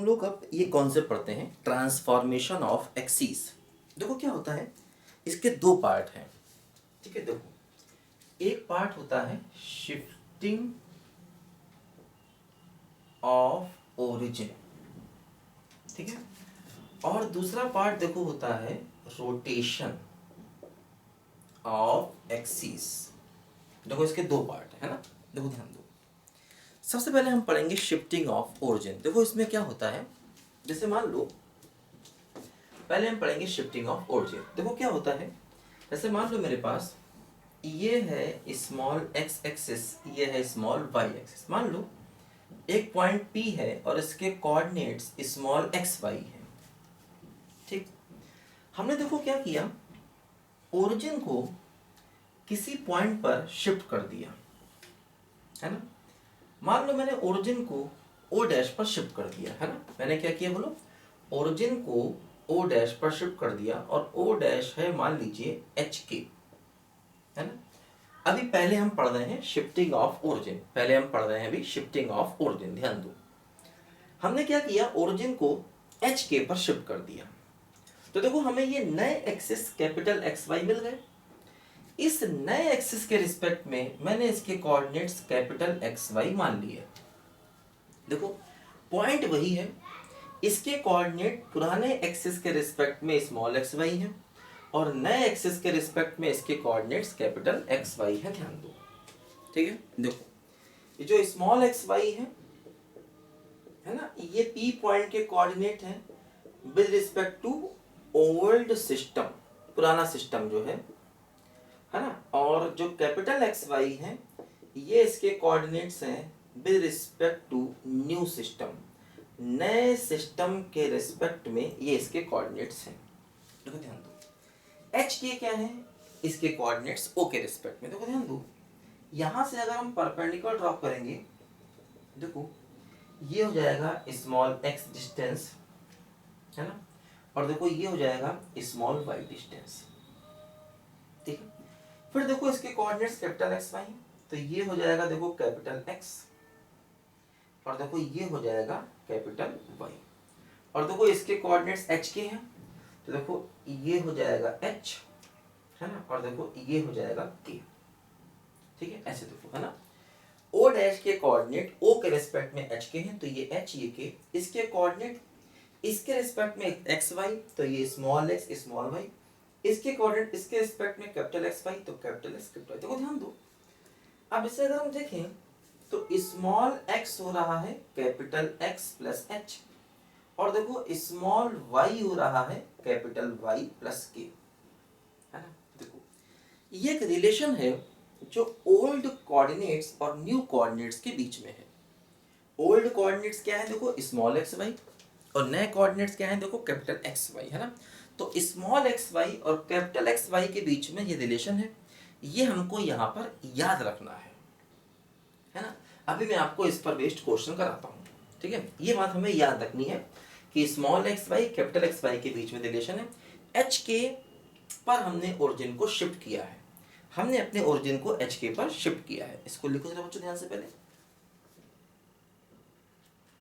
लोग अब ये कॉन्सेप्ट पढ़ते हैं, ट्रांसफॉर्मेशन ऑफ एक्सिस। देखो क्या होता है, इसके दो पार्ट हैं। ठीक है, देखो एक पार्ट होता है शिफ्टिंग ऑफ ओरिजिन, ठीक है, और दूसरा पार्ट देखो होता है रोटेशन ऑफ एक्सिस। देखो इसके दो पार्ट है ना, देखो ध्यान दो। सबसे पहले हम पढ़ेंगे शिफ्टिंग ऑफ ओरिजिन। देखो इसमें क्या होता है, जैसे मान लो पहले हम पढ़ेंगे शिफ्टिंग ऑफ ओरिजिन। देखो क्या होता है, जैसे मान लो मेरे पास ये है स्मॉल एक्स एक्सिस, ये है स्मॉल वाई एक्सिस। मान लो एक पॉइंट P है और इसके कोऑर्डिनेट्स स्मॉल एक्स वाई है। ठीक, हमने देखो क्या किया, ओरिजिन को किसी पॉइंट पर शिफ्ट कर दिया, है ना। मान लो मैंने ओरिजिन को ओ डैश पर शिफ्ट कर दिया, है ना। मैंने क्या किया बोलो, ओरिजिन को ओ डैश पर शिफ्ट कर दिया, और ओ डैश है मान लीजिए एच के, है ना। अभी पहले हम पढ़ रहे हैं शिफ्टिंग ऑफ ओरिजिन, पहले हम पढ़ रहे हैं अभी शिफ्टिंग ऑफ ओरिजिन। ध्यान दो, हमने क्या किया, ओरिजिन को एच के पर शिफ्ट कर दिया। तो देखो हमें ये नए एक्सिस कैपिटल एक्स वाई मिल गए। इस नए एक्सिस के रिस्पेक्ट में मैंने इसके कोऑर्डिनेट्स कैपिटल एक्स वाई मान लिए। देखो पॉइंट वही है, इसके कोऑर्डिनेट पुराने एक्सिस के रिस्पेक्ट में स्मॉल एक्स वाई है, और नए एक्सिस के रिस्पेक्ट में इसके कोऑर्डिनेट्स कैपिटल एक्स वाई है। ध्यान दो, ठीक है। देखो ये जो स्मॉल एक्स वाई है ना, ये पी पॉइंट के कोऑर्डिनेट है with respect to old system, पुराना सिस्टम जो है ना। और जो कैपिटल एक्स वाई है ये इसके कोऑर्डिनेट्स हैं with respect to new system, नए सिस्टम के रिस्पेक्ट में ये इसके कोऑर्डिनेट्स हैं। देखो ध्यान दो, एच के क्या है, इसके कोऑर्डिनेट्स ओ के रिस्पेक्ट में। देखो ध्यान दो, यहां से अगर हम परपेंडिकुलर ड्रॉ करेंगे, देखो ये हो जाएगा स्मॉल एक्स डिस्टेंस, है ना, और देखो ये हो जाएगा स्मॉल वाई डिस्टेंस। ठीक है, फिर देखो इसके कोऑर्डिनेट्स कैपिटल एक्स वाई, तो ये हो जाएगा देखो कैपिटल एक्स, और देखो ये हो जाएगा कैपिटल वाई, और देखो इसके कोऑर्डिनेट्स एच के हैं, तो देखो ये हो जाएगा एच, है ना, और देखो ये हो जाएगा के। ठीक है, ऐसे देखो, है ना। ओ डैश के कोऑर्डिनेट ओ के रिस्पेक्ट में एच के हैं, तो ये एच ये के, इसके कोऑर्डिनेट इसके रिस्पेक्ट में एक्स वाई, तो ये स्मॉल एक्स स्मॉल वाई, इसके कोऑर्डिनेट इसके रिस्पेक्ट में कैपिटल एक्स वाई, तो कैपिटल एक्स कैपिटल वाई। देखो ध्यान दो, अब इसे अगर हम देखें तो स्मॉल एक्स हो रहा है कैपिटल एक्स प्लस एच, और देखो स्मॉल वाई हो रहा है कैपिटल वाई प्लस के, है ना। देखो ये एक रिलेशन है जो ओल्ड कोऑर्डिनेट्स और न्यू कोऑर्डिनेट्स के बीच में है। ओल्ड कोऑर्डिनेट्स क्या है, देखो स्मॉल एक्स वाई, और नए कोऑर्डिनेट्स क्या है, देखो कैपिटल एक्स वाई, है ना। तो स्मॉल एक्स वाई और कैपिटल एक्स वाई के बीच में ये रिलेशन है, ये हमको यहाँ पर याद रखना है ना। अभी मैं आपको इस पर बेस्ड क्वेश्चन कराता हूँ, ठीक है। ये बात हमें याद रखनी है कि small x y capital X Y के बीच में रिलेशन है। एच के पर हमने ओरिजिन को शिफ्ट किया है, हमने अपने ओरिजिन को एच के पर शिफ्ट किया है। इसको लिखो जरा बच्चों ध्यान से पहले,